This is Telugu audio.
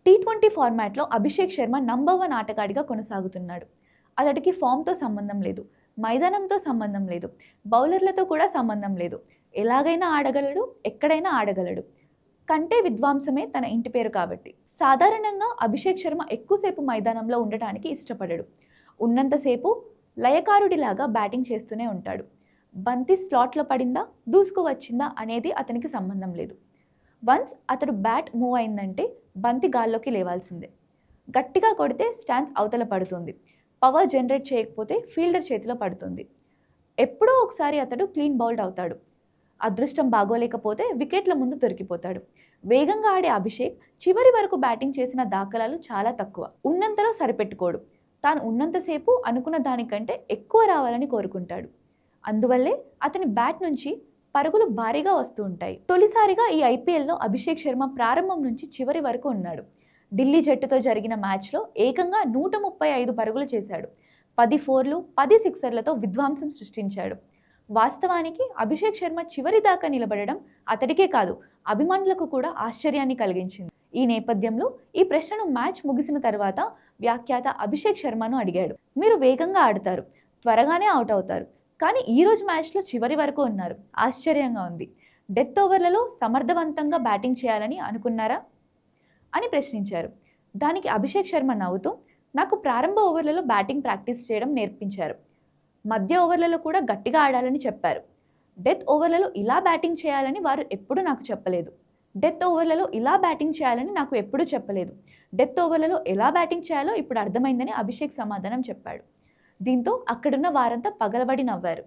టీ20 ఫార్మాట్లో అభిషేక్ శర్మ నంబర్ 1 ఆటగాడిగా కొనసాగుతున్నాడు. అతడికి ఫామ్‌తో సంబంధం లేదు, మైదానంతో సంబంధం లేదు, బౌలర్లతో కూడా సంబంధం లేదు. ఎలాగైనా ఆడగలడు, ఎక్కడైనా ఆడగలడు. కంటే విద్వాంసమే తన ఇంటి పేరు కాబట్టి. సాధారణంగా అభిషేక్ శర్మ ఎక్కువసేపు మైదానంలో ఉండటానికి ఇష్టపడడు. ఉన్నంతసేపు లయకారుడిలాగా బ్యాటింగ్ చేస్తూనే ఉంటాడు. బంతి స్లాట్లో పడిందా, దూసుకు వచ్చిందా అనేది అతనికి సంబంధం లేదు. వన్స్ అతడు బ్యాట్ మూవ్ అయిందంటే బంతి గాల్లోకి లేవాల్సిందే. గట్టిగా కొడితే స్టాన్స్ అవతల పడుతుంది. పవర్ జనరేట్ చేయకపోతే ఫీల్డర్ చేతిలో పడుతుంది. ఎప్పుడో ఒకసారి అతడు క్లీన్ బౌల్డ్ అవుతాడు. అదృష్టం బాగోలేకపోతే వికెట్ల ముందు దొరికిపోతాడు. వేగంగా ఆడే అభిషేక్ చివరి వరకు బ్యాటింగ్ చేసిన దాఖలాలు చాలా తక్కువ. ఉన్నంతలో సరిపెట్టుకోడు. తాను ఉన్నంతసేపు అనుకున్న దానికంటే ఎక్కువ రావాలని కోరుకుంటాడు. అందువల్లే అతని బ్యాట్ నుంచి పరుగులు భారీగా వస్తూ ఉంటాయి. తొలిసారిగా ఈ ఐపీఎల్లో అభిషేక్ శర్మ ప్రారంభం నుంచి చివరి వరకు ఉన్నాడు. ఢిల్లీ జట్టుతో జరిగిన మ్యాచ్లో ఏకంగా 135 పరుగులు చేశాడు. 10 ఫోర్లు, 10 సిక్సర్లతో విధ్వంసం సృష్టించాడు. వాస్తవానికి అభిషేక్ శర్మ చివరి దాకా నిలబడడం అతడికే కాదు, అభిమానులకు కూడా ఆశ్చర్యాన్ని కలిగించింది. ఈ నేపథ్యంలో ఈ ప్రశ్నను మ్యాచ్ ముగిసిన తర్వాత వ్యాఖ్యాత అభిషేక్ శర్మను అడిగాడు. మీరు వేగంగా ఆడతారు, త్వరగానే అవుట్ అవుతారు, కానీ ఈరోజు మ్యాచ్లో చివరి వరకు ఉన్నారు. ఆశ్చర్యంగా ఉంది. డెత్ ఓవర్లలో సమర్థవంతంగా బ్యాటింగ్ చేయాలని అనుకున్నారా అని ప్రశ్నించారు. దానికి అభిషేక్ శర్మ నవ్వుతూ, నాకు ప్రారంభ ఓవర్లలో బ్యాటింగ్ ప్రాక్టీస్ చేయడం నేర్పించారు. మధ్య ఓవర్లలో కూడా గట్టిగా ఆడాలని చెప్పారు. డెత్ ఓవర్లలో ఇలా బ్యాటింగ్ చేయాలని వారు ఎప్పుడూ నాకు చెప్పలేదు. డెత్ ఓవర్లలో ఇలా బ్యాటింగ్ చేయాలని నాకు ఎప్పుడూ చెప్పలేదు. డెత్ ఓవర్లలో ఎలా బ్యాటింగ్ చేయాలో ఇప్పుడు అర్థమైందని అభిషేక్ సమాధానం చెప్పాడు. దీంతో అక్కడున్న వారంతా పగలబడి నవ్వారు.